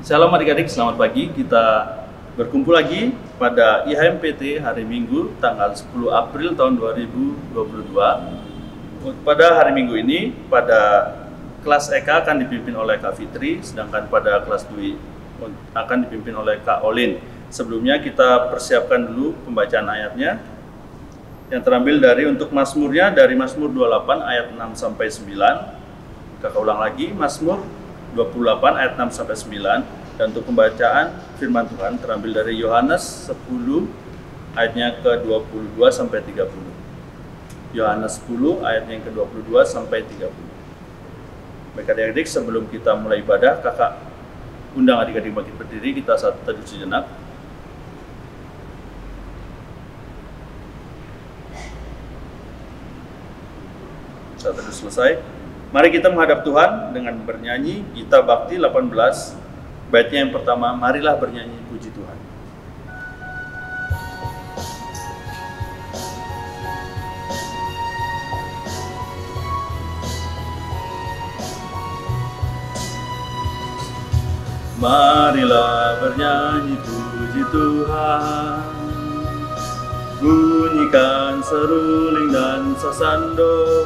Shalom adik-adik, selamat pagi. Kita berkumpul lagi pada IHMPT hari Minggu tanggal 10 April tahun 2022. Pada hari Minggu ini, pada kelas EK akan dipimpin oleh Kak Fitri, sedangkan pada kelas DUI akan dipimpin oleh Kak Olin. Sebelumnya kita persiapkan dulu pembacaan ayatnya yang terambil dari untuk Mazmurnya dari Mazmur 28 ayat 6 sampai 9. Kakak ulang lagi, Mazmur 28 ayat 6 sampai 9, dan untuk pembacaan firman Tuhan terambil dari Yohanes 10 ayatnya ke-22 sampai 30. Yohanes 10 ayatnya yang ke-22 sampai 30. Baik adik-adik, sebelum kita mulai ibadah, kakak undang adik-adik bangkit berdiri, kita satu teduh sejenak. Saat teduh selesai, mari kita menghadap Tuhan dengan bernyanyi Gita Bakti 18, baitnya yang pertama, marilah bernyanyi puji Tuhan. Marilah bernyanyi puji Tuhan, bunyikan seruling dan sasando.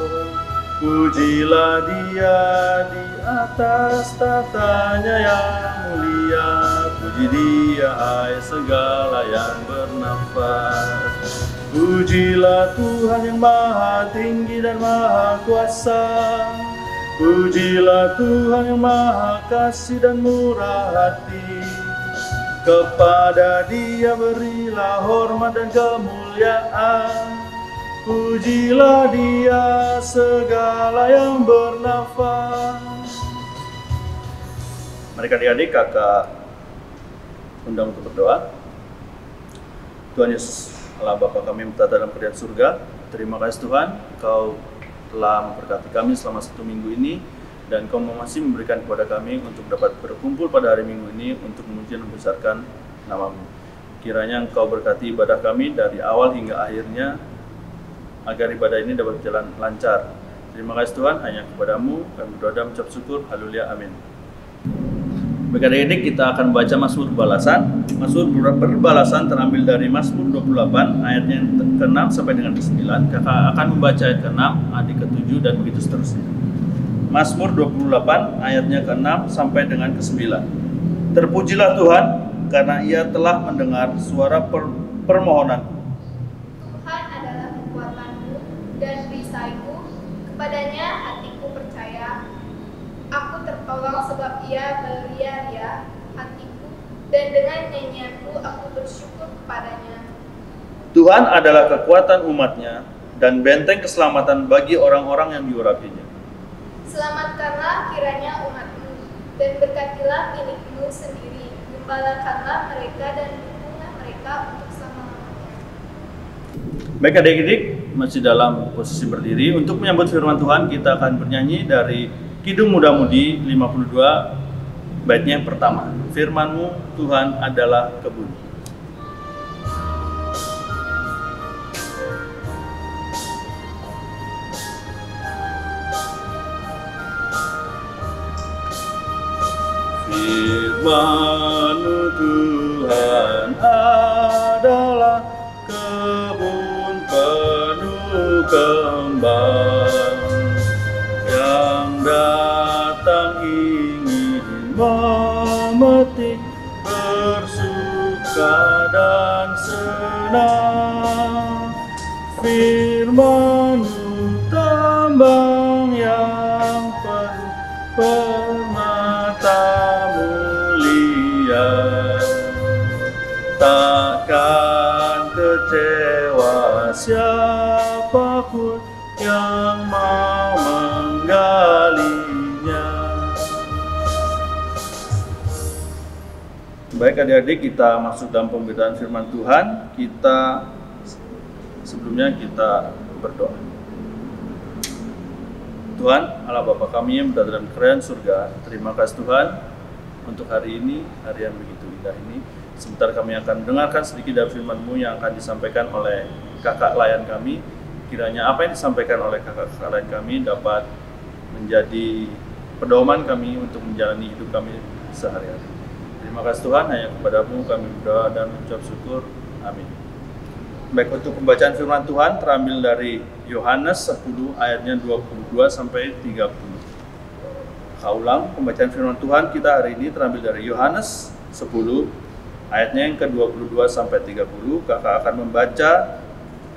Pujilah Dia di atas tatanya yang mulia. Puji Dia hai segala yang bernafas. Pujilah Tuhan yang maha tinggi dan maha kuasa. Pujilah Tuhan yang maha kasih dan murah hati. Kepada Dia berilah hormat dan kemuliaan. Pujilah Dia segala yang bernafas. Mari adik-adik, kakak undang untuk berdoa. Tuhan Yesus, Allah Bapa kami yang berada dalam kerajaan surga, terima kasih Tuhan, Kau telah memberkati kami selama 1 minggu ini, dan Kau masih memberikan kepada kami untuk dapat berkumpul pada hari Minggu ini untuk memuji dan membesarkan nama-Mu. Kiranya Engkau berkati ibadah kami dari awal hingga akhirnya, agar ibadah ini dapat berjalan lancar. Terima kasih Tuhan, hanya kepada-Mu kami berdoa dan mengucap syukur. Haleluya, amin. Baik adik-adik, kita akan baca Mazmur Berbalasan. Mazmur Berbalasan terambil dari Mazmur 28 ayatnya ke-6 sampai dengan ke-9. Kakak akan membaca ayat ke-6, adik ke-7 dan begitu seterusnya. Mazmur 28 ayatnya ke-6 sampai dengan ke-9. Terpujilah Tuhan karena Ia telah mendengar suara permohonanku. Dan perisaiku, kepadanya hatiku percaya. Aku tertolong sebab Ia beria-ria hatiku, dan dengan nyanyianku aku bersyukur kepadanya. Tuhan adalah kekuatan umatnya dan benteng keselamatan bagi orang-orang yang diurapinya. Selamatkanlah kiranya umatmu, dan berkatilah milikmu sendiri. Gembalakanlah mereka dan dukunglah mereka untuk selama-lamanya. Baik adik-adik, masih dalam posisi berdiri. Untuk menyambut firman Tuhan, kita akan bernyanyi dari Kidung Muda-Mudi 52, baitnya yang pertama. Firman-Mu Tuhan adalah kebun. Firman-Mu Tuhan adalah kebun penuh kembang, yang datang ingin memetik, bersuka dan senang. Firman-Mu tambang yang penuh permata mulia, takkan kecewa siapapun yang mau menggalinya. Baik adik-adik, kita masuk dalam pemberitaan firman Tuhan. Sebelumnya kita berdoa. Tuhan, Allah Bapa kami yang berada dalam kerajaan surga, terima kasih Tuhan untuk hari ini, hari yang begitu indah ini. Sebentar kami akan mendengarkan sedikit dari firman-Mu yang akan disampaikan oleh kakak layan kami. Kiranya apa yang disampaikan oleh kakak layan kami dapat menjadi pedoman kami untuk menjalani hidup kami sehari-hari. Terima kasih Tuhan, hanya kepadamu kami berdoa dan mengucap syukur. Amin. Baik, untuk pembacaan firman Tuhan terambil dari Yohanes 10 ayatnya 22 sampai 30. Ulang, pembacaan firman Tuhan kita hari ini terambil dari Yohanes 10 ayatnya yang ke-22 sampai 30. Kakak akan membaca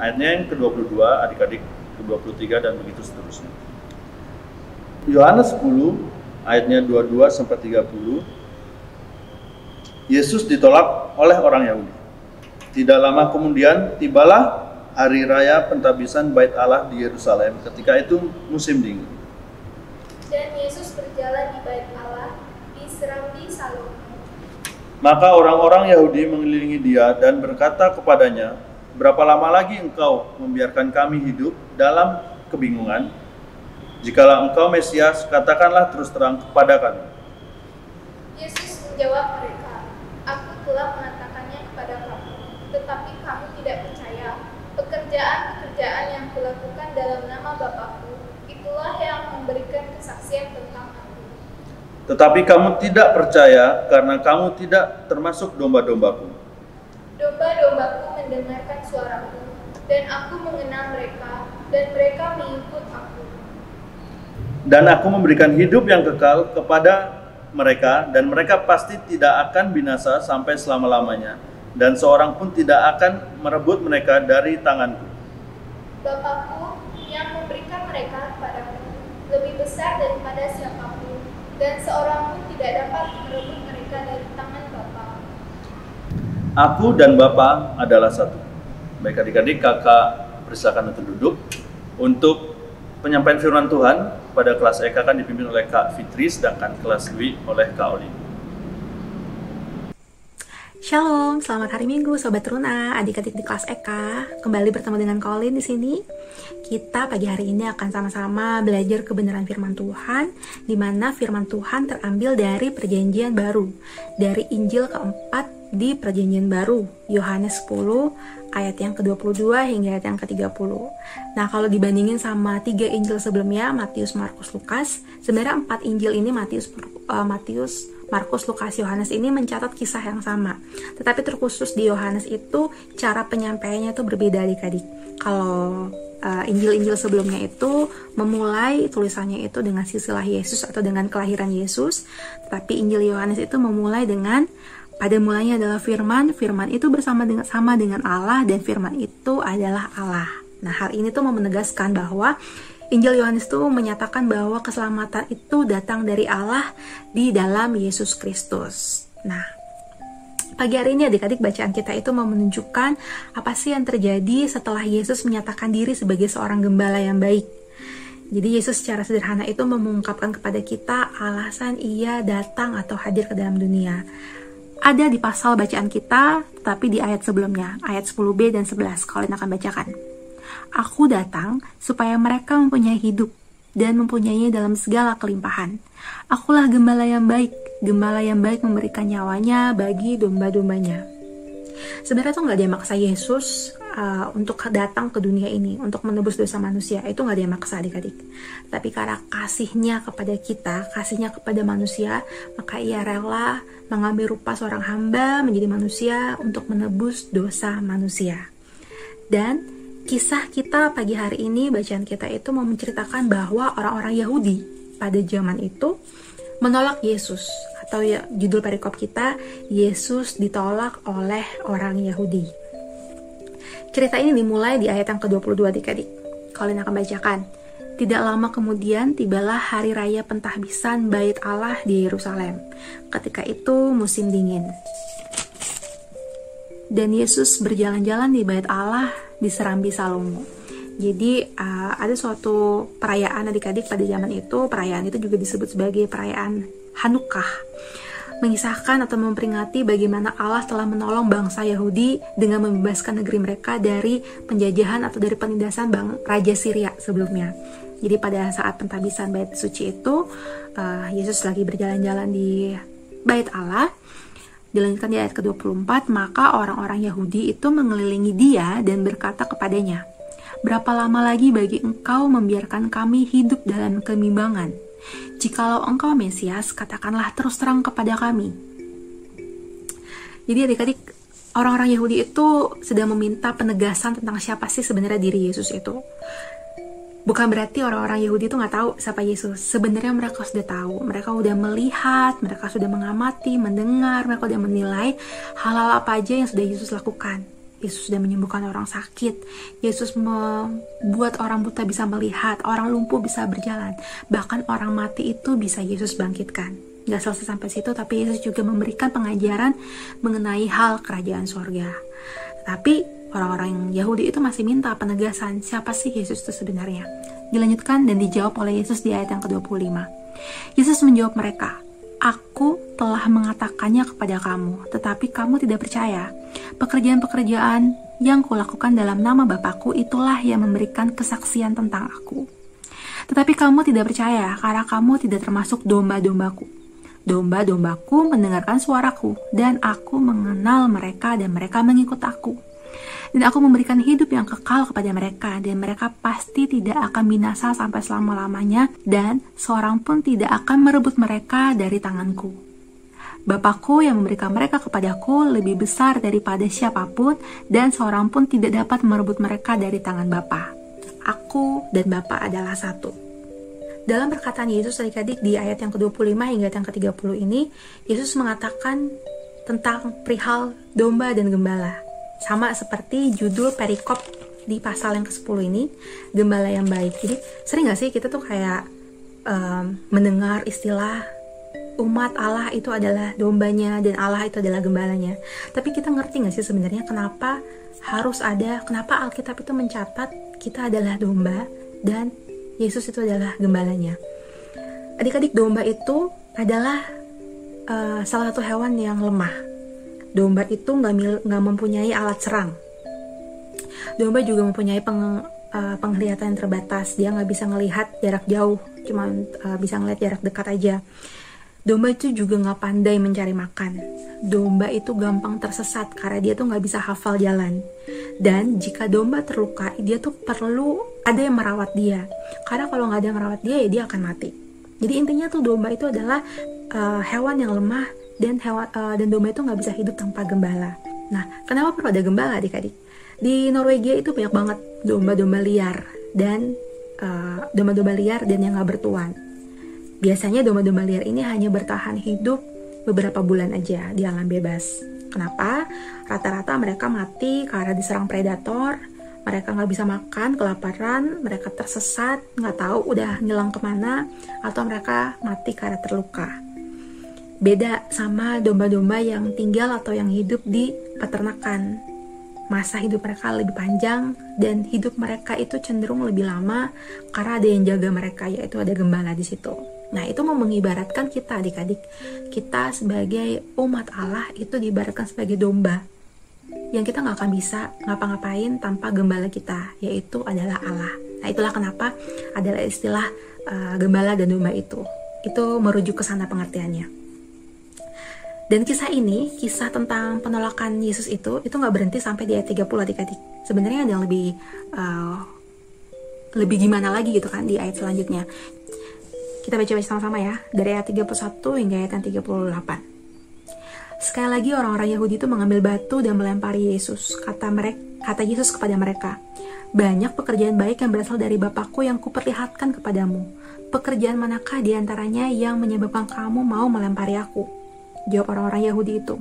ayatnya yang ke-22, adik-adik ke-23 dan begitu seterusnya. Yohanes 10 ayatnya 22 sampai 30. Yesus ditolak oleh orang Yahudi. Tidak lama kemudian tibalah hari raya pentabisan Bait Allah di Yerusalem. Ketika itu musim dingin. Dan Yesus berjalan di Bait Allah di Serambi Salomo. Maka orang-orang Yahudi mengelilingi dia dan berkata kepadanya, "Berapa lama lagi engkau membiarkan kami hidup dalam kebingungan? Jikalau engkau Mesias, katakanlah terus terang kepada kami." Yesus menjawab mereka, "Aku telah mengatakannya kepada kamu, tetapi kamu tidak percaya. Pekerjaan-pekerjaan yang kulakukan dalam nama Bapa-Ku, itulah yang memberikan kesaksian tentang Aku. Tetapi kamu tidak percaya karena kamu tidak termasuk domba-dombaku. Domba-dombaku mendengarkan suaraku, dan Aku mengenal mereka, dan mereka mengikut Aku. Dan Aku memberikan hidup yang kekal kepada mereka, dan mereka pasti tidak akan binasa sampai selama-lamanya, dan seorang pun tidak akan merebut mereka dari tanganku. Bapa-Ku yang memberikan mereka kepadaku lebih besar daripada siapapun, dan seorang pun tidak dapat merebut mereka dari tangan Bapa. Aku dan Bapa adalah satu." Baik adik-adik, kakak persilakan untuk duduk. Untuk penyampaian firman Tuhan pada kelas EK akan dipimpin oleh Kak Fitri, sedangkan kelas Dwi oleh Kak Oli. Shalom, selamat hari Minggu Sobat Runa, adik-adik di kelas EK. Kembali bertemu dengan Colin di sini. Kita pagi hari ini akan sama-sama belajar kebenaran firman Tuhan, di mana firman Tuhan terambil dari Perjanjian Baru, dari Injil keempat di Perjanjian Baru, Yohanes 10 ayat yang ke-22 hingga ayat yang ke-30. Nah, kalau dibandingin sama 3 Injil sebelumnya, Matius, Markus, Lukas, sebenarnya 4 Injil ini Matius, Markus, Lukas, Yohanes ini mencatat kisah yang sama. Tetapi terkhusus di Yohanes itu cara penyampaiannya itu berbeda adik-adik. Kalau Injil-Injil sebelumnya itu memulai tulisannya itu dengan silsilah Yesus atau dengan kelahiran Yesus. Tetapi Injil Yohanes itu memulai dengan pada mulanya adalah firman, firman itu sama dengan Allah, dan firman itu adalah Allah. Nah, hal ini tuh mau menegaskan bahwa Injil Yohanes itu menyatakan bahwa keselamatan itu datang dari Allah di dalam Yesus Kristus. Nah, pagi hari ini adik-adik bacaan kita itu mau menunjukkan apa sih yang terjadi setelah Yesus menyatakan diri sebagai seorang gembala yang baik. Jadi Yesus secara sederhana itu mengungkapkan kepada kita alasan ia datang atau hadir ke dalam dunia. Ada di pasal bacaan kita, tapi di ayat sebelumnya, ayat 10b dan 11, kalian akan bacakan. "Aku datang supaya mereka mempunyai hidup dan mempunyainya dalam segala kelimpahan. Akulah gembala yang baik memberikan nyawanya bagi domba-dombanya." Sebenarnya itu nggak ada yang maksa Yesus untuk datang ke dunia ini, untuk menebus dosa manusia. Itu nggak ada yang maksa adik-adik. Tapi karena kasihnya kepada kita, kasihnya kepada manusia, maka ia rela mengambil rupa seorang hamba menjadi manusia untuk menebus dosa manusia. Dan kisah kita pagi hari ini, bacaan kita itu mau menceritakan bahwa orang-orang Yahudi pada zaman itu menolak Yesus, atau ya, judul perikop kita, Yesus ditolak oleh orang Yahudi. Cerita ini dimulai di ayat yang ke-22 adik-adik. Kalian akan bacakan. "Tidak lama kemudian tibalah hari raya pentahbisan Bait Allah di Yerusalem. Ketika itu musim dingin. Dan Yesus berjalan-jalan di Bait Allah di Serambi Salomo." Jadi ada suatu perayaan adik-adik pada zaman itu. Perayaan itu juga disebut sebagai perayaan Hanukkah, mengisahkan atau memperingati bagaimana Allah telah menolong bangsa Yahudi dengan membebaskan negeri mereka dari penjajahan atau dari penindasan Raja Syria sebelumnya. Jadi pada saat pentahbisan Bait Suci itu, Yesus lagi berjalan-jalan di Bait Allah. Dilanjutkan di ayat ke-24, "Maka orang-orang Yahudi itu mengelilingi dia dan berkata kepadanya, 'Berapa lama lagi bagi engkau membiarkan kami hidup dalam kebimbangan? Jikalau engkau Mesias, katakanlah terus terang kepada kami.' Jadi adik-adik, orang-orang Yahudi itu sedang meminta penegasan tentang siapa sih sebenarnya diri Yesus itu. Bukan berarti orang-orang Yahudi itu nggak tahu siapa Yesus. Sebenarnya mereka sudah tahu. Mereka sudah melihat, mereka sudah mengamati, mendengar, mereka sudah menilai hal-hal apa aja yang sudah Yesus lakukan. Yesus sudah menyembuhkan orang sakit. Yesus membuat orang buta bisa melihat, orang lumpuh bisa berjalan. Bahkan orang mati itu bisa Yesus bangkitkan. Gak selesai sampai situ, tapi Yesus juga memberikan pengajaran mengenai hal kerajaan surga. Tapi orang-orang Yahudi itu masih minta penegasan siapa sih Yesus itu sebenarnya. Dilanjutkan dan dijawab oleh Yesus di ayat yang ke-25. Yesus menjawab mereka, Aku telah mengatakannya kepada kamu, tetapi kamu tidak percaya. Pekerjaan-pekerjaan yang kulakukan dalam nama Bapakku itulah yang memberikan kesaksian tentang aku. Tetapi kamu tidak percaya karena kamu tidak termasuk domba-dombaku. Domba-dombaku mendengarkan suaraku, dan aku mengenal mereka dan mereka mengikut aku. Dan aku memberikan hidup yang kekal kepada mereka, dan mereka pasti tidak akan binasa sampai selama-lamanya, dan seorang pun tidak akan merebut mereka dari tanganku. Bapakku yang memberikan mereka kepadaku lebih besar daripada siapapun, dan seorang pun tidak dapat merebut mereka dari tangan Bapa. Aku dan Bapa adalah satu. Dalam perkataan Yesus adik-adik di ayat yang ke-25 hingga ayat yang ke-30 ini, Yesus mengatakan tentang perihal domba dan gembala. Sama seperti judul perikop di pasal yang ke-10 ini, gembala yang baik. Jadi sering gak sih kita tuh kayak mendengar istilah umat Allah itu adalah dombanya dan Allah itu adalah gembalanya. Tapi kita ngerti gak sih sebenarnya kenapa Alkitab itu mencatat kita adalah domba dan Yesus itu adalah gembalanya. Adik-adik, domba itu adalah salah satu hewan yang lemah. Domba itu nggak mempunyai alat serang. Domba juga mempunyai penglihatan yang terbatas. Dia nggak bisa ngelihat jarak jauh, cuma bisa ngelihat jarak dekat aja. Domba itu juga nggak pandai mencari makan. Domba itu gampang tersesat karena dia tuh nggak bisa hafal jalan. Dan jika domba terluka, dia tuh perlu ada yang merawat dia. Karena kalau nggak ada yang merawat dia, ya dia akan mati. Jadi intinya tuh domba itu adalah hewan yang lemah, dan domba itu nggak bisa hidup tanpa gembala. Nah, kenapa perlu ada gembala adik-adik? Di Norwegia itu banyak banget domba-domba liar dan yang nggak bertuan. Biasanya domba-domba liar ini hanya bertahan hidup beberapa bulan aja di alam bebas. Kenapa? Rata-rata mereka mati karena diserang predator. Mereka nggak bisa makan, kelaparan, mereka tersesat, nggak tahu udah ngilang kemana, atau mereka mati karena terluka. Beda sama domba-domba yang tinggal atau yang hidup di peternakan. Masa hidup mereka lebih panjang dan hidup mereka itu cenderung lebih lama karena ada yang jaga mereka, yaitu ada gembala di situ. Nah, itu mau mengibaratkan kita adik-adik. Kita sebagai umat Allah itu diibaratkan sebagai domba yang kita nggak akan bisa ngapa-ngapain tanpa gembala kita, yaitu adalah Allah. Nah, itulah kenapa adalah istilah gembala dan domba itu. Itu merujuk ke sana pengertiannya. Dan kisah ini, kisah tentang penolakan Yesus itu nggak berhenti sampai di ayat 30 adik-adik. Sebenarnya ada yang lebih gimana lagi gitu kan di ayat selanjutnya. Kita baca sama-sama ya, dari ayat 31 hingga ayat 38. Sekali lagi orang-orang Yahudi itu mengambil batu dan melempari Yesus. Kata Yesus kepada mereka, banyak pekerjaan baik yang berasal dari Bapakku yang kuperlihatkan kepadamu. Pekerjaan manakah di antaranya yang menyebabkan kamu mau melempari aku? Jawab orang-orang Yahudi itu,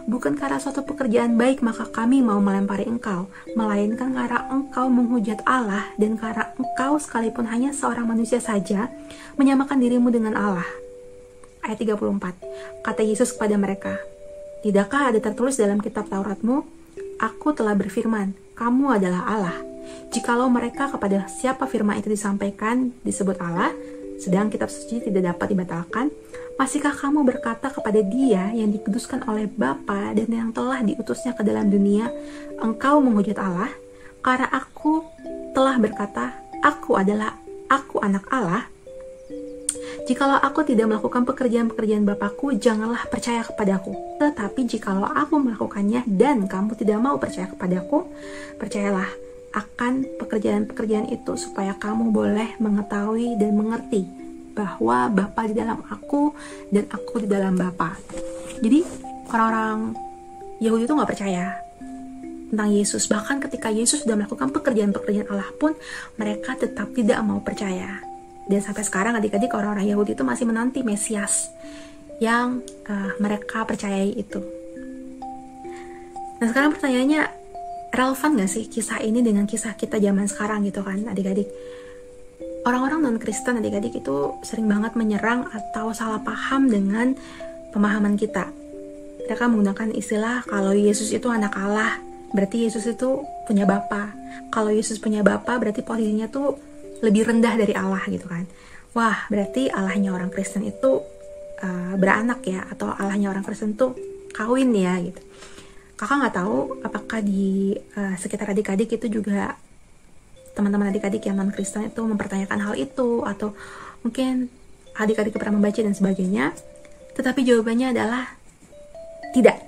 bukan karena suatu pekerjaan baik maka kami mau melempari engkau, melainkan karena engkau menghujat Allah dan karena engkau sekalipun hanya seorang manusia saja menyamakan dirimu dengan Allah. Ayat 34, kata Yesus kepada mereka, tidakkah ada tertulis dalam kitab Tauratmu? Aku telah berfirman, kamu adalah Allah. Jikalau mereka kepada siapa firman itu disampaikan disebut Allah, sedang kitab suci tidak dapat dibatalkan, masihkah kamu berkata kepada Dia yang dikuduskan oleh Bapa dan yang telah diutusnya ke dalam dunia, engkau menghujat Allah? Karena aku telah berkata, aku anak Allah. Jikalau aku tidak melakukan pekerjaan-pekerjaan Bapakku, janganlah percaya kepadaku. Tetapi jikalau aku melakukannya dan kamu tidak mau percaya kepadaku, percayalah akan pekerjaan-pekerjaan itu supaya kamu boleh mengetahui dan mengerti bahwa Bapa di dalam aku dan aku di dalam Bapa. Jadi orang-orang Yahudi itu nggak percaya tentang Yesus. Bahkan ketika Yesus sudah melakukan pekerjaan-pekerjaan Allah pun, mereka tetap tidak mau percaya. Dan sampai sekarang adik-adik orang-orang Yahudi itu masih menanti Mesias yang mereka percayai itu. Nah sekarang pertanyaannya, relevan gak sih kisah ini dengan kisah kita zaman sekarang gitu kan adik-adik? Orang-orang non-Kristen adik-adik itu sering banget menyerang atau salah paham dengan pemahaman kita. Mereka menggunakan istilah kalau Yesus itu anak Allah, berarti Yesus itu punya bapa. Kalau Yesus punya bapa berarti posisinya tuh lebih rendah dari Allah gitu kan. Wah, berarti Allahnya orang Kristen itu beranak ya, atau Allahnya orang Kristen tuh kawin ya gitu. Kakak nggak tahu apakah di sekitar adik-adik itu juga teman-teman adik-adik yang non-Kristen itu mempertanyakan hal itu, atau mungkin adik-adik pernah membaca dan sebagainya. Tetapi jawabannya adalah tidak.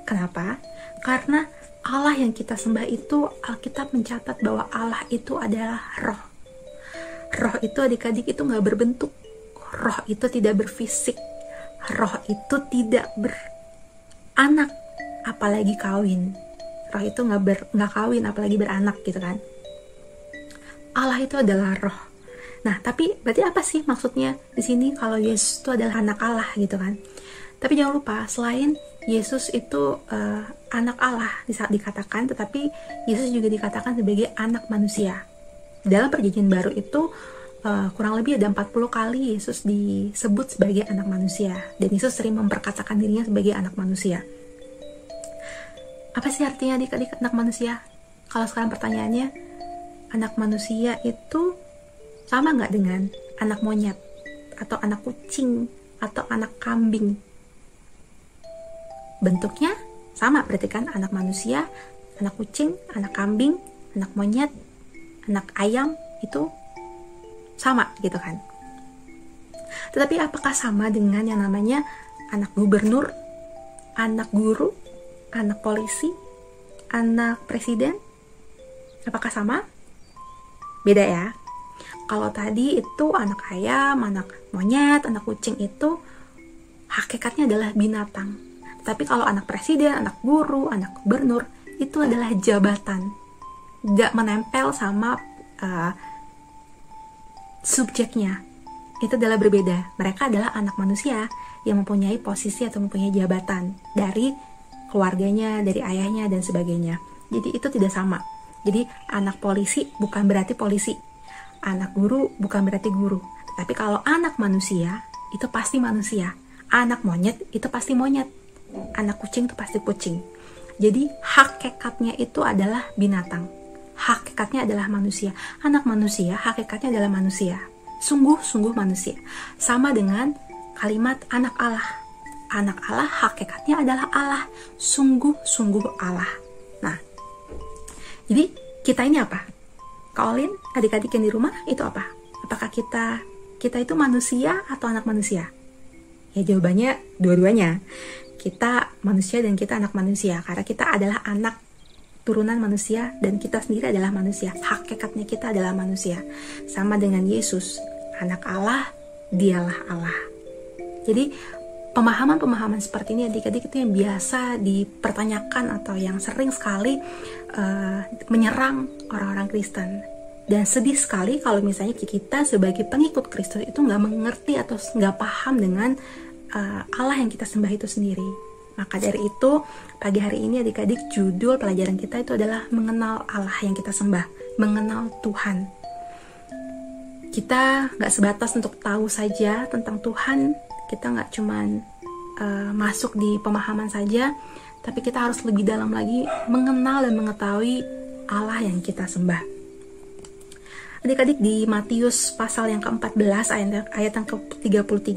Kenapa? Karena Allah yang kita sembah itu, Alkitab mencatat bahwa Allah itu adalah roh. Roh itu adik-adik itu nggak berbentuk. Roh itu tidak berfisik. Roh itu tidak beranak, apalagi kawin. Roh itu nggak kawin, apalagi beranak gitu kan. Allah itu adalah roh. Nah, tapi berarti apa sih maksudnya di sini kalau Yesus itu adalah anak Allah gitu kan? Tapi jangan lupa, selain Yesus itu anak Allah dikatakan, tetapi Yesus juga dikatakan sebagai anak manusia. Dalam perjanjian baru itu kurang lebih ada 40 kali Yesus disebut sebagai anak manusia, dan Yesus sering memperkatakan dirinya sebagai anak manusia. Apa sih artinya adik-adik anak manusia? Kalau sekarang pertanyaannya, anak manusia itu sama nggak dengan anak monyet, atau anak kucing, atau anak kambing? Bentuknya sama berarti kan, anak manusia, anak kucing, anak kambing, anak monyet, anak ayam itu sama gitu kan. Tetapi apakah sama dengan yang namanya anak gubernur, anak guru, anak polisi, anak presiden? Apakah sama? Beda ya. Kalau tadi itu anak ayam, anak monyet, anak kucing itu hakikatnya adalah binatang. Tapi kalau anak presiden, anak guru, anak gubernur itu adalah jabatan. Gak menempel sama subjeknya. Itu adalah berbeda. Mereka adalah anak manusia yang mempunyai posisi atau mempunyai jabatan dari keluarganya, dari ayahnya dan sebagainya. Jadi itu tidak sama. Jadi anak polisi bukan berarti polisi, anak guru bukan berarti guru. Tapi kalau anak manusia itu pasti manusia, anak monyet itu pasti monyet, anak kucing itu pasti kucing. Jadi hakikatnya itu adalah binatang, hakikatnya adalah manusia. Anak manusia hakikatnya adalah manusia, sungguh-sungguh manusia. Sama dengan kalimat anak Allah. Anak Allah hakikatnya adalah Allah, sungguh-sungguh Allah. Nah, jadi kita ini apa? Kak Olin, adik-adik yang di rumah itu apa? Apakah kita itu manusia atau anak manusia? Ya jawabannya dua-duanya. Kita manusia dan kita anak manusia, karena kita adalah anak turunan manusia dan kita sendiri adalah manusia. Hakikatnya kita adalah manusia. Sama dengan Yesus, anak Allah, dialah Allah. Jadi pemahaman-pemahaman seperti ini adik-adik itu yang biasa dipertanyakan atau yang sering sekali menyerang orang-orang Kristen. Dan sedih sekali kalau misalnya kita sebagai pengikut Kristus itu nggak mengerti atau nggak paham dengan Allah yang kita sembah itu sendiri. Maka dari itu pagi hari ini adik-adik judul pelajaran kita itu adalah mengenal Allah yang kita sembah, mengenal Tuhan. Kita nggak sebatas untuk tahu saja tentang Tuhan, kita nggak cuman masuk di pemahaman saja, tapi kita harus lebih dalam lagi mengenal dan mengetahui Allah yang kita sembah. Adik-adik di Matius pasal yang ke-14 ayat yang ke-33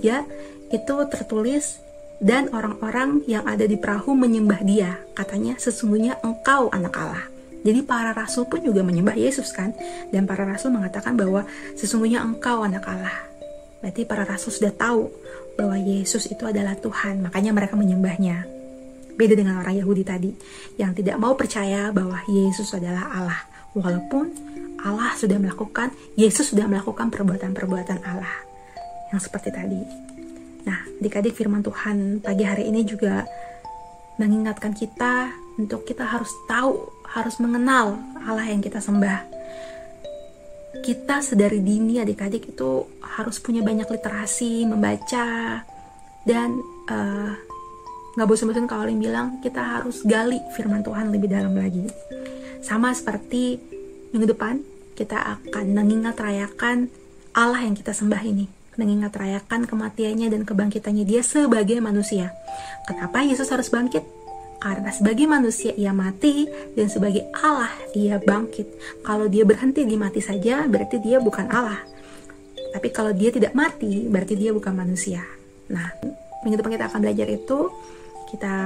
itu tertulis, dan orang-orang yang ada di perahu menyembah dia, katanya sesungguhnya engkau anak Allah. Jadi para rasul pun juga menyembah Yesus kan, dan para rasul mengatakan bahwa sesungguhnya engkau anak Allah. Berarti para rasul sudah tahu bahwa Yesus itu adalah Tuhan, makanya mereka menyembahnya. Beda dengan orang Yahudi tadi yang tidak mau percaya bahwa Yesus adalah Allah, walaupun Allah sudah melakukan, Yesus sudah melakukan perbuatan-perbuatan Allah yang seperti tadi. Nah, adik-adik firman Tuhan pagi hari ini juga mengingatkan kita untuk kita harus tahu, harus mengenal Allah yang kita sembah. Kita sedari dini adik-adik itu harus punya banyak literasi, membaca, dan gak bosan-bosan kalau Olin bilang kita harus gali firman Tuhan lebih dalam lagi. Sama seperti minggu depan kita akan mengingat rayakan Allah yang kita sembah ini, mengingat rayakan kematiannya dan kebangkitannya dia sebagai manusia. Kenapa Yesus harus bangkit? Karena sebagai manusia ia mati dan sebagai Allah ia bangkit. Kalau dia berhenti di mati saja berarti dia bukan Allah. Tapi kalau dia tidak mati berarti dia bukan manusia. Nah, minggu depan kita akan belajar itu. Kita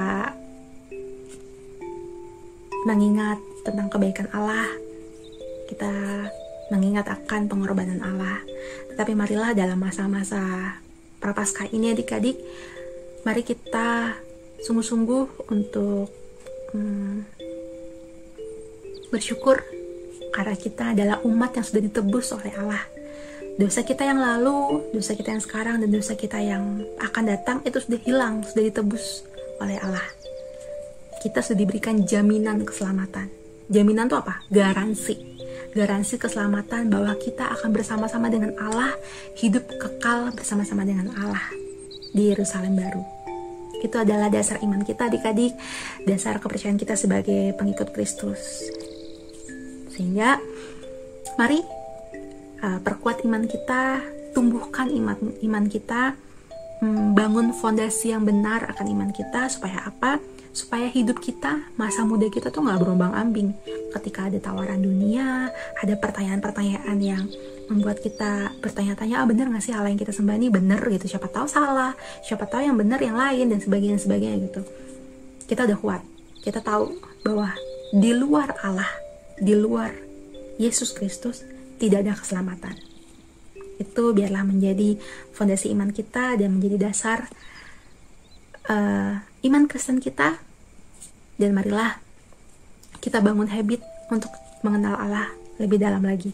mengingat tentang kebaikan Allah. Kita mengingat akan pengorbanan Allah. Tetapi marilah dalam masa-masa Prapaskah ini adik-adik, mari kita sungguh-sungguh untuk bersyukur karena kita adalah umat yang sudah ditebus oleh Allah. Dosa kita yang lalu, dosa kita yang sekarang, dan dosa kita yang akan datang itu sudah hilang, sudah ditebus oleh Allah. Kita sudah diberikan jaminan keselamatan. Jaminan itu apa? Garansi keselamatan bahwa kita akan bersama-sama dengan Allah, hidup kekal bersama-sama dengan Allah di Yerusalem baru. Itu adalah dasar iman kita adik-adik, dasar kepercayaan kita sebagai pengikut Kristus. Sehingga mari perkuat iman kita, tumbuhkan iman kita, bangun fondasi yang benar akan iman kita. Supaya apa? Supaya hidup kita, masa muda kita tuh gak berombang-ambing. Ketika ada tawaran dunia, ada pertanyaan-pertanyaan yang membuat kita bertanya-tanya, bener gak sih Allah yang kita sembah ini bener gitu, siapa tahu salah, siapa tahu yang bener yang lain, dan sebagainya gitu. Kita udah kuat, kita tahu bahwa di luar Allah, di luar Yesus Kristus tidak ada keselamatan. Itu biarlah menjadi fondasi iman kita dan menjadi dasar iman Kristen kita. Dan marilah kita bangun habit untuk mengenal Allah lebih dalam lagi.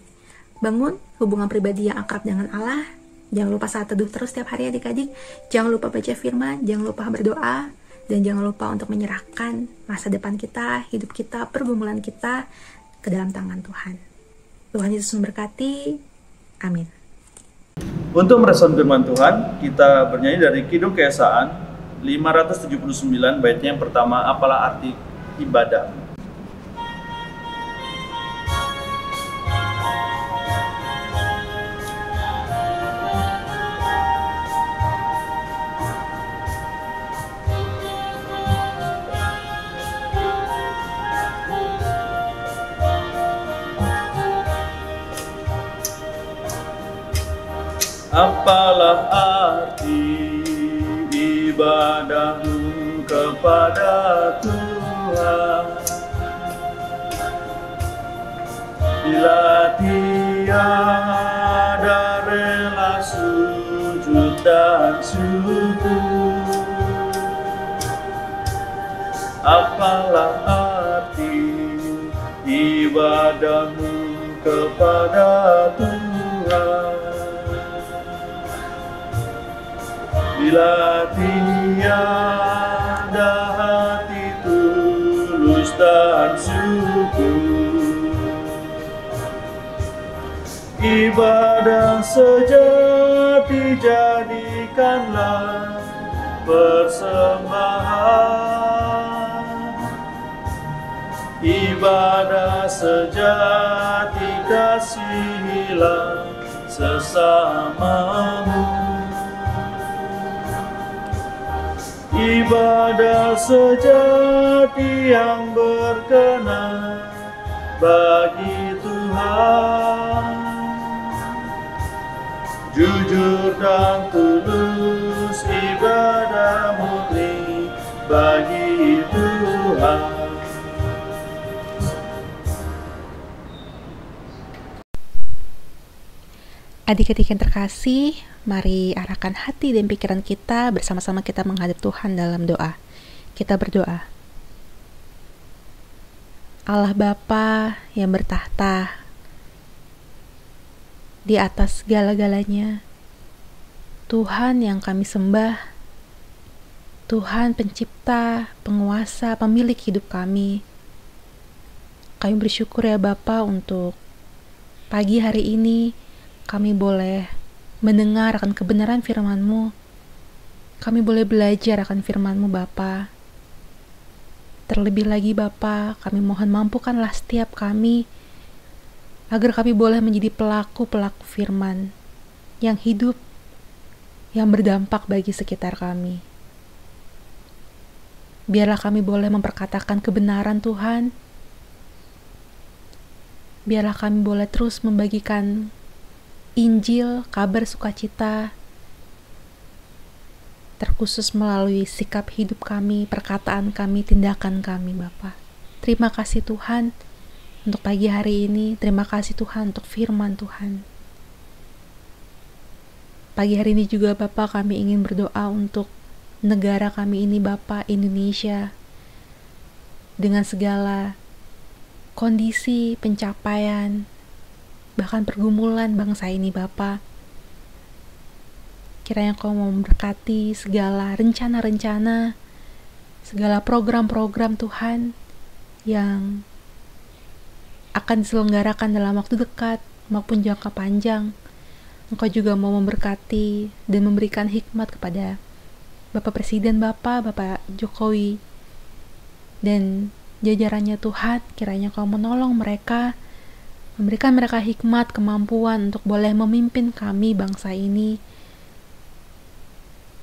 Bangun hubungan pribadi yang akrab dengan Allah. Jangan lupa saat teduh terus setiap hari adik-adik. Jangan lupa baca firman, jangan lupa berdoa, dan jangan lupa untuk menyerahkan masa depan kita, hidup kita, pergumulan kita ke dalam tangan Tuhan. Tuhan Yesus memberkati. Amin. Untuk merespon firman Tuhan, kita bernyanyi dari Kidung Keesaan 579, baitnya yang pertama, apalah arti ibadah. Apalah arti ibadahmu kepada Tuhan bila tiada rela sujud dan syukur? Apalah arti ibadahmu kepada Tuhan bila tiada hati tulus dan syukur? Ibadah sejati jadikanlah persembahan. Ibadah sejati kasihilah sesamamu. Ibadah sejati yang berkenan bagi Tuhan, jujur dan tulus ibadah murni bagi Tuhan. Adik-adik yang terkasih, mari arahkan hati dan pikiran kita, bersama-sama kita menghadap Tuhan dalam doa. Kita berdoa. Allah Bapa yang bertahta di atas segala-galanya, Tuhan yang kami sembah, Tuhan pencipta, penguasa, pemilik hidup kami. Kami bersyukur ya Bapa untuk pagi hari ini kami boleh mendengar akan kebenaran firman-Mu. Kami boleh belajar akan firman-Mu Bapa. Terlebih lagi Bapa, kami mohon mampukanlah setiap kami agar kami boleh menjadi pelaku-pelaku firman yang hidup, yang berdampak bagi sekitar kami. Biarlah kami boleh memperkatakan kebenaran Tuhan. Biarlah kami boleh terus membagikan Injil, kabar sukacita, terkhusus melalui sikap hidup kami, perkataan kami, tindakan kami Bapa. Terima kasih Tuhan untuk pagi hari ini. Terima kasih Tuhan untuk firman Tuhan. Pagi hari ini juga Bapa, kami ingin berdoa untuk negara kami ini Bapa, Indonesia, dengan segala kondisi, pencapaian, bahkan pergumulan bangsa ini Bapa. Kiranya Kau mau memberkati segala rencana-rencana, segala program-program Tuhan yang akan diselenggarakan dalam waktu dekat maupun jangka panjang. Engkau juga mau memberkati dan memberikan hikmat kepada Bapak Presiden Bapak Jokowi dan jajarannya Tuhan. Kiranya Kau menolong mereka, memberikan mereka hikmat, kemampuan untuk boleh memimpin kami bangsa ini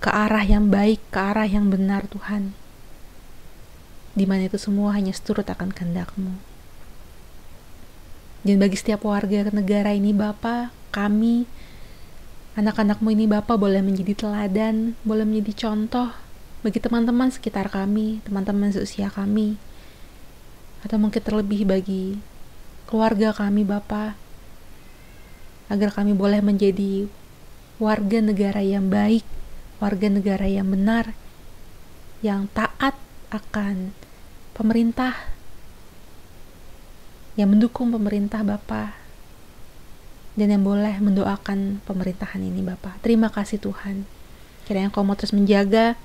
ke arah yang baik, ke arah yang benar Tuhan, di mana itu semua hanya seturut akan kehendak-Mu. Dan bagi setiap warga negara ini Bapa, kami anak-anak-Mu ini Bapa boleh menjadi teladan, boleh menjadi contoh bagi teman-teman sekitar kami, teman-teman seusia kami, atau mungkin terlebih bagi keluarga kami Bapa, agar kami boleh menjadi warga negara yang baik, warga negara yang benar, yang taat akan pemerintah, yang mendukung pemerintah Bapa, dan yang boleh mendoakan pemerintahan ini Bapa. Terima kasih Tuhan. Kiranya Kau mau terus menjaga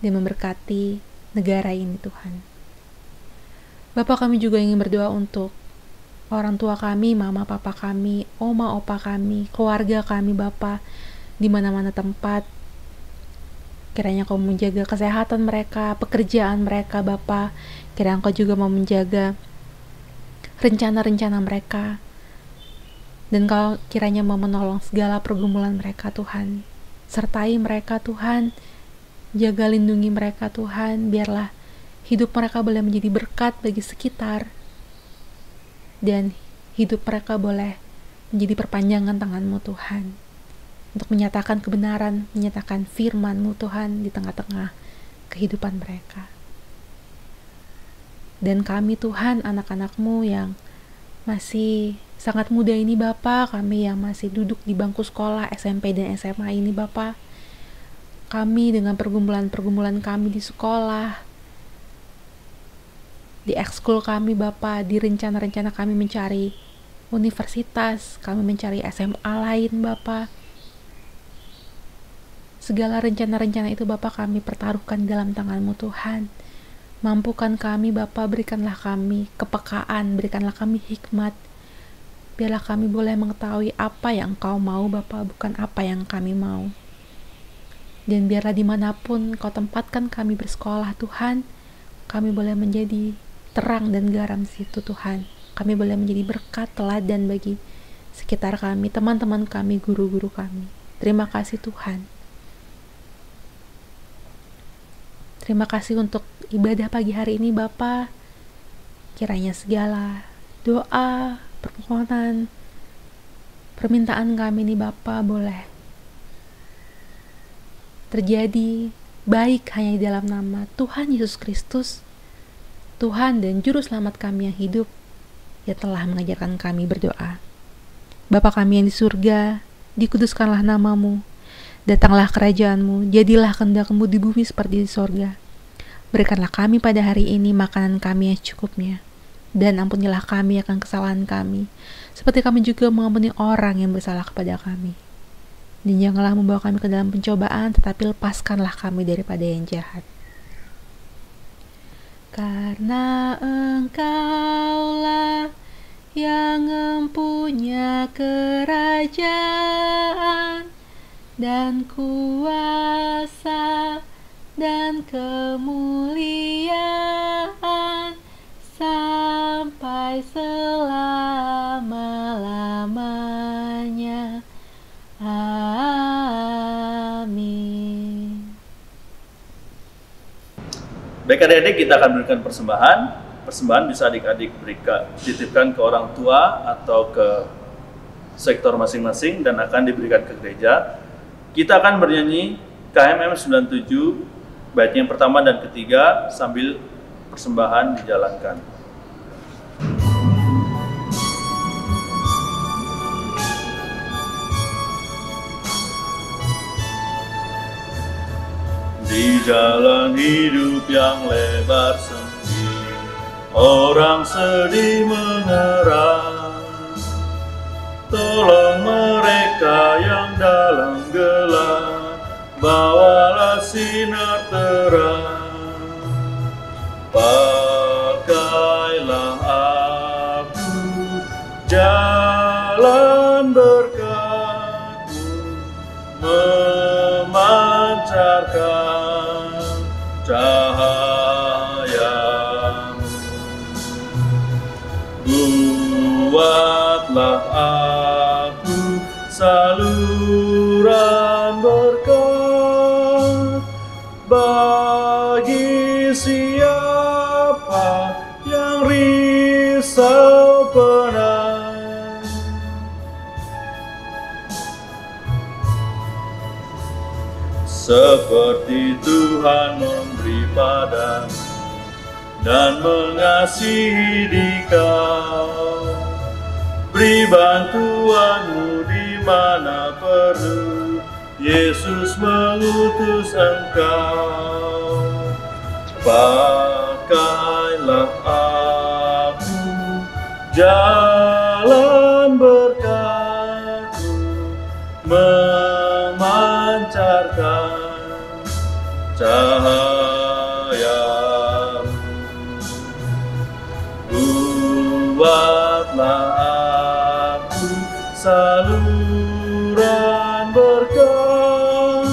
dan memberkati negara ini Tuhan. Bapa, kami juga ingin berdoa untuk orang tua kami, mama papa kami, oma opa kami, keluarga kami Bapa, di mana-mana tempat. Kiranya Kau menjaga kesehatan mereka, pekerjaan mereka Bapa. Kiranya Kau juga mau menjaga rencana-rencana mereka, dan Kau kiranya mau menolong segala pergumulan mereka Tuhan. Sertai mereka Tuhan, jaga lindungi mereka Tuhan. Biarlah hidup mereka boleh menjadi berkat bagi sekitar, dan hidup mereka boleh menjadi perpanjangan tangan-Mu Tuhan, untuk menyatakan kebenaran, menyatakan firman-Mu Tuhan di tengah-tengah kehidupan mereka. Dan kami Tuhan, anak-anak-Mu yang masih sangat muda ini Bapa, kami yang masih duduk di bangku sekolah SMP dan SMA ini Bapa, kami dengan pergumulan-pergumulan kami di sekolah, di ekskul kami Bapa, di rencana-rencana kami mencari universitas, kami mencari SMA lain Bapa, segala rencana-rencana itu Bapa kami pertaruhkan dalam tangan-Mu Tuhan. Mampukan kami Bapa, berikanlah kami kepekaan, berikanlah kami hikmat. Biarlah kami boleh mengetahui apa yang Engkau mau Bapa, bukan apa yang kami mau. Dan biarlah dimanapun Kau tempatkan kami bersekolah Tuhan, kami boleh menjadi terang dan garam situ Tuhan. Kami boleh menjadi berkat, teladan bagi sekitar kami, teman-teman kami, guru-guru kami. Terima kasih Tuhan. Terima kasih untuk ibadah pagi hari ini Bapa. Kiranya segala doa, permohonan, permintaan kami ini Bapa boleh terjadi baik hanya di dalam nama Tuhan Yesus Kristus, Tuhan dan Juru Selamat kami yang hidup, yang telah mengajarkan kami berdoa. Bapa kami yang di surga, dikuduskanlah nama-Mu. Datanglah kerajaan-Mu, jadilah kehendak-Mu di bumi seperti di sorga. Berikanlah kami pada hari ini makanan kami yang secukupnya, dan ampunilah kami akan kesalahan kami, seperti kami juga mengampuni orang yang bersalah kepada kami. Dan janganlah membawa kami ke dalam pencobaan, tetapi lepaskanlah kami daripada yang jahat. karena Engkaulah yang mempunyai kerajaan dan kuasa dan kemuliaan sampai selama-lamanya. Amin. Baik adik-adik, kita akan berikan persembahan. Persembahan bisa adik-adik titipkan ke orang tua atau ke sektor masing-masing dan akan diberikan ke gereja. Kita akan bernyanyi KMM 97 bait yang pertama dan ketiga sambil persembahan dijalankan. Di jalan hidup yang lebar sempit, orang sedih mengerang. Tolong mereka yang dalam gelap, bawalah sinar terang. Pakailah aku jalan berkat-Mu, memancarkan cahaya-Mu. Buatlah aku saluran berkat bagi siapa yang risau penat. Seperti Tuhan memberi padamu dan mengasihi dikau, beri bantuanmu di mana perlu, Yesus mengutus engkau. Pakailah aku jalan berkat-Mu, memancarkan cahaya-Mu. Buatlah aku saluran berkat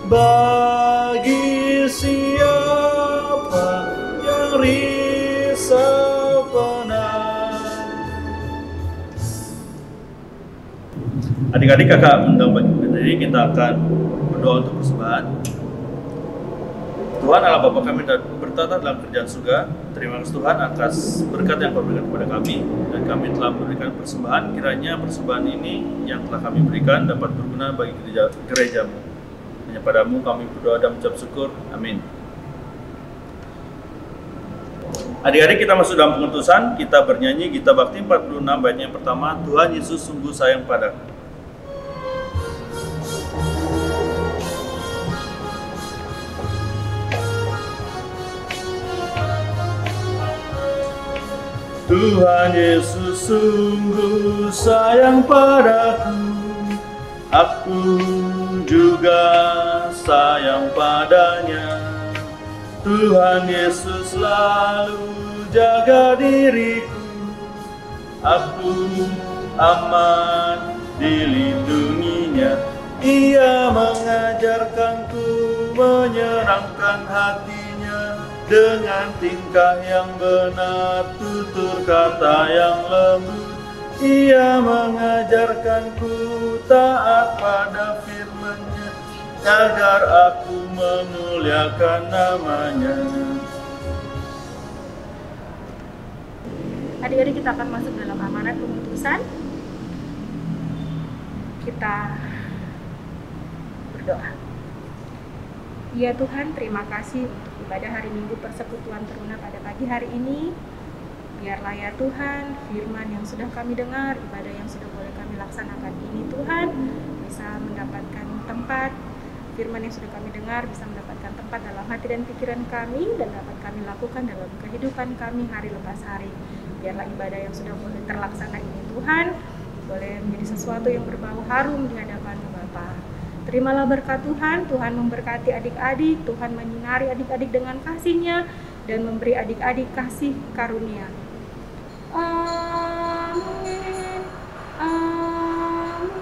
bagi siapa yang risau penat. Adik-adik, kakak undang bagi jadi kita akan berdoa untuk persembahan. Tuhan Allah Bapa kami bertata dalam kerjaan surga, terima kasih Tuhan atas berkat yang Kau berikan kepada kami, dan kami telah memberikan persembahan. Kiranya persembahan ini yang telah kami berikan dapat berguna bagi gereja-Mu. Hanya padamu kami berdoa dan mengucap syukur. Amin. Adik-adik, kita masuk dalam pengutusan. Kita bernyanyi Gita Bakti 46 bait yang pertama, Tuhan Yesus sungguh sayang padaku. Tuhan Yesus sungguh sayang padaku, aku juga sayang padanya. Tuhan Yesus selalu jaga diriku, aku aman dilindunginya. Ia mengajarkanku menyenangkan hatinya dengan tingkah yang benar, tutur kata yang lembut. Ia mengajarkanku taat pada firman-Nya, agar aku memuliakan nama-Nya. Adik-adik, kita akan masuk dalam amanat pengutusan. Kita berdoa. Ya Tuhan, terima kasih untuk ibadah hari Minggu Persekutuan Teruna pada pagi hari ini. Biarlah ya Tuhan, firman yang sudah kami dengar, ibadah yang sudah boleh kami laksanakan ini Tuhan, bisa mendapatkan tempat, firman yang sudah kami dengar bisa mendapatkan tempat dalam hati dan pikiran kami, dan dapat kami lakukan dalam kehidupan kami hari lepas hari. Biarlah ibadah yang sudah boleh terlaksana ini Tuhan, boleh menjadi sesuatu yang berbau harum di hadapan-Mu Bapa. Terimalah berkat Tuhan, Tuhan memberkati adik-adik, Tuhan menyinari adik-adik dengan kasih-Nya, dan memberi adik-adik kasih karunia. Amin. Amin.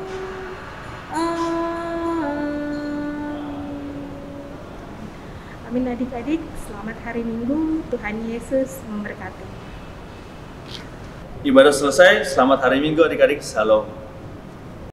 Amin adik-adik, selamat hari Minggu, Tuhan Yesus memberkati. Ibadah selesai, selamat hari Minggu adik-adik, salam.